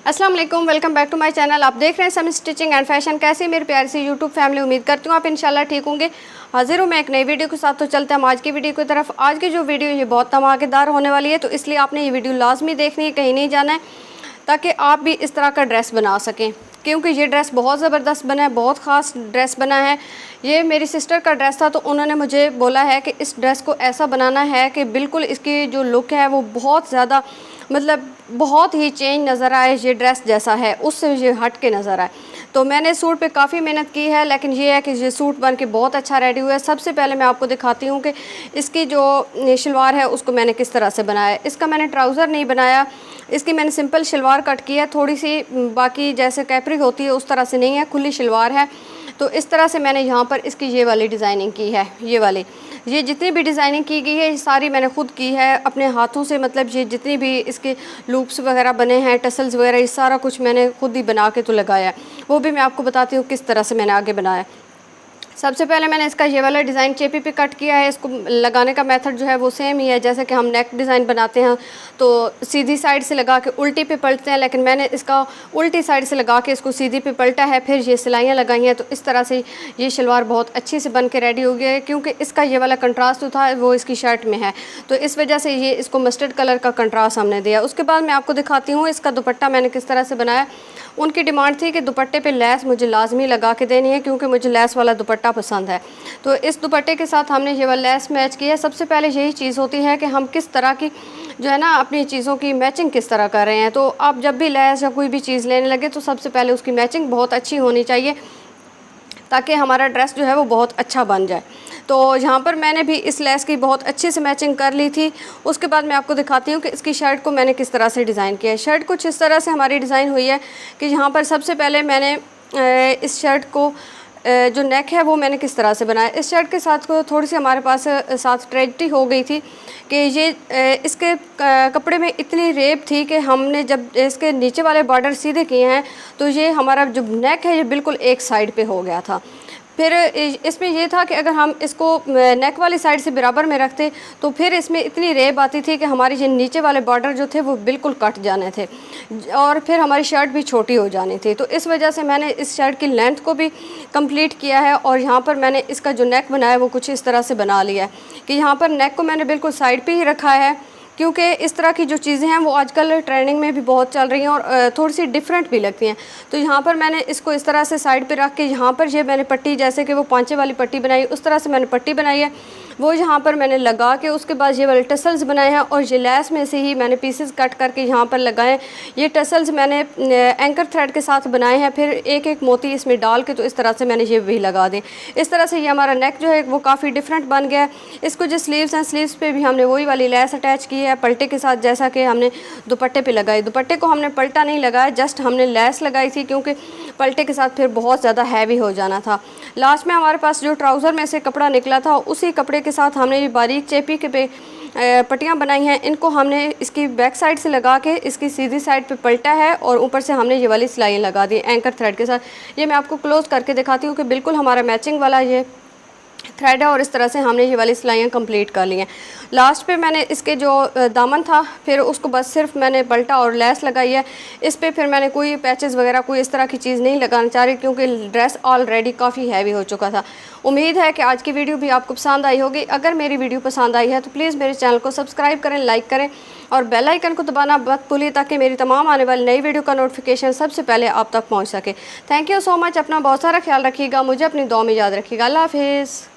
अस्सलाम वालेकुम, welcome back to my channel. आप देख रहे हैं समी स्टिचिंग एंड फैशन। कैसी मेरी प्यारी सी यूट्यूब फैमिली, उम्मीद करती हूँ आप इंशाल्लाह ठीक होंगे। हाजिर हूँ मैं एक नई वीडियो के साथ। तो चलते हैं हम आज की वीडियो की तरफ। आज की जो वीडियो ये बहुत धमाकेदार होने वाली है, तो इसलिए आपने ये वीडियो लाजमी देखनी है, कहीं नहीं जाना है, ताकि आप भी इस तरह का ड्रेस बना सकें। क्योंकि ये ड्रेस बहुत ज़बरदस्त बना है, बहुत ख़ास ड्रेस बना है। ये मेरी सिस्टर का ड्रेस था, तो उन्होंने मुझे बोला है कि इस ड्रेस को ऐसा बनाना है कि बिल्कुल इसकी जो लुक है वो बहुत ज़्यादा मतलब बहुत ही चेंज नज़र आए, ये ड्रेस जैसा है उससे ये हट के नज़र आए। तो मैंने सूट पे काफ़ी मेहनत की है, लेकिन ये है कि ये सूट बन के बहुत अच्छा रेडी हुआ है। सबसे पहले मैं आपको दिखाती हूँ कि इसकी जो शलवार है उसको मैंने किस तरह से बनाया है। इसका मैंने ट्राउज़र नहीं बनाया, इसकी मैंने सिंपल शलवार कट की है, थोड़ी सी बाकी जैसे कैपरी होती है उस तरह से नहीं है, खुली शलवार है। तो इस तरह से मैंने यहाँ पर इसकी ये वाली डिज़ाइनिंग की है। ये जितनी भी डिज़ाइनिंग की गई है ये सारी मैंने खुद की है अपने हाथों से। मतलब ये जितनी भी इसके लूप्स वगैरह बने हैं, टसल्स वगैरह, ये सारा कुछ मैंने खुद ही बना के तो लगाया है। वो भी मैं आपको बताती हूँ किस तरह से मैंने आगे बनाया। सबसे पहले मैंने इसका ये वाला डिज़ाइन चेपी पे कट किया है। इसको लगाने का मेथड जो है वो सेम ही है जैसे कि हम नेक डिज़ाइन बनाते हैं, तो सीधी साइड से लगा के उल्टी पे पलटते हैं, लेकिन मैंने इसका उल्टी साइड से लगा के इसको सीधी पे पलटा है, फिर ये सिलाइयाँ लगाई हैं। तो इस तरह से ये शलवार बहुत अच्छी से बन के रेडी हो गया है, क्योंकि इसका ये वाला कंट्रास्ट जो था वो इसकी शर्ट में है, तो इस वजह से ये इसको मस्टर्ड कलर का कंट्रास्ट हमने दिया। उसके बाद मैं आपको दिखाती हूँ इसका दुपट्टा मैंने किस तरह से बनाया। उनकी डिमांड थी कि दुपट्टे पे लेस मुझे लाजमी लगा के देनी है, क्योंकि मुझे लेस वाला दुपट्टा पसंद है। तो इस दुपट्टे के साथ हमने ये वाला लेस मैच किया है। सबसे पहले यही चीज़ होती है कि हम किस तरह की जो है ना अपनी चीज़ों की मैचिंग किस तरह कर रहे हैं। तो आप जब भी लेस या कोई भी चीज़ लेने लगे तो सबसे पहले उसकी मैचिंग बहुत अच्छी होनी चाहिए, ताकि हमारा ड्रेस जो है वो बहुत अच्छा बन जाए। तो यहाँ पर मैंने भी इस लेस की बहुत अच्छे से मैचिंग कर ली थी। उसके बाद मैं आपको दिखाती हूँ कि इसकी शर्ट को मैंने किस तरह से डिज़ाइन किया है। शर्ट कुछ इस तरह से हमारी डिज़ाइन हुई है कि यहाँ पर सबसे पहले मैंने इस शर्ट को जो नेक है वो मैंने किस तरह से बनाया। इस शर्ट के साथ को थोड़ी सी हमारे पास साथ ट्रेजेडी हो गई थी कि ये इसके कपड़े में इतनी रेब थी कि हमने जब इसके नीचे वाले बॉर्डर सीधे किए हैं तो ये हमारा जो नेक है ये बिल्कुल एक साइड पे हो गया था। फिर इसमें ये था कि अगर हम इसको नेक वाली साइड से बराबर में रखते तो फिर इसमें इतनी रेब आती थी कि हमारे ये नीचे वाले बॉर्डर जो थे वो बिल्कुल कट जाने थे और फिर हमारी शर्ट भी छोटी हो जानी थी। तो इस वजह से मैंने इस शर्ट की लेंथ को भी कंप्लीट किया है, और यहाँ पर मैंने इसका जो नेक बनाया वो कुछ इस तरह से बना लिया है कि यहाँ पर नेक को मैंने बिल्कुल साइड पर ही रखा है, क्योंकि इस तरह की जो चीज़ें हैं वो आजकल ट्रेंडिंग में भी बहुत चल रही हैं और थोड़ी सी डिफरेंट भी लगती हैं। तो यहाँ पर मैंने इसको इस तरह से साइड पे रख के यहाँ पर ये मैंने पट्टी, जैसे कि वो पांचे वाली पट्टी बनाई उस तरह से मैंने पट्टी बनाई है, वो यहाँ पर मैंने लगा के उसके बाद ये वाले टसल्स बनाए हैं, और ये लेस में से ही मैंने पीसेस कट करके यहाँ पर लगाए। ये टसल्स मैंने एंकर थ्रेड के साथ बनाए हैं, फिर एक एक मोती इसमें डाल के तो इस तरह से मैंने ये भी लगा दें। इस तरह से ये हमारा नेक जो है वो काफ़ी डिफरेंट बन गया है। इसको जो स्लीव्स हैं, स्लीव्स पे भी हमने वही वाली लेस अटैच की है पलटे के साथ, जैसा कि हमने दुपट्टे पे लगाई। दुपट्टे को हमने पलटा नहीं लगाया, जस्ट हमने लेस लगाई थी, क्योंकि पलटे के साथ फिर बहुत ज़्यादा हैवी हो जाना था। लास्ट में हमारे पास जो ट्राउज़र में से कपड़ा निकला था उसी कपड़े के साथ हमने ये बारीक चेपी के पे पट्टियाँ बनाई हैं। इनको हमने इसकी बैक साइड से लगा के इसकी सीधी साइड पे पलटा है, और ऊपर से हमने ये वाली सिलाइयाँ लगा दी एंकर थ्रेड के साथ। ये मैं आपको क्लोज करके दिखाती हूँ कि बिल्कुल हमारा मैचिंग वाला ये थ्रेड है, और इस तरह से हमने ये वाली सिलाइयाँ कंप्लीट कर ली हैं। लास्ट पे मैंने इसके जो दामन था फिर उसको बस सिर्फ मैंने पलटा और लेस लगाई है। इस पे फिर मैंने कोई पैचेस वगैरह कोई इस तरह की चीज़ नहीं लगाना चाह रही, क्योंकि ड्रेस ऑलरेडी काफ़ी हैवी हो चुका था। उम्मीद है कि आज की वीडियो भी आपको पसंद आई होगी। अगर मेरी वीडियो पसंद आई है तो प्लीज़ मेरे चैनल को सब्सक्राइब करें, लाइक करें और बेल आइकन को दबाना मत भूलिए, ताकि मेरी तमाम आने वाली नई वीडियो का नोटिफिकेशन सबसे पहले आप तक पहुँच सके। Thank you so much. अपना बहुत सारा ख्याल रखिएगा, मुझे अपनी दुआ में याद रखिएगा। अल्लाह हाफिज़।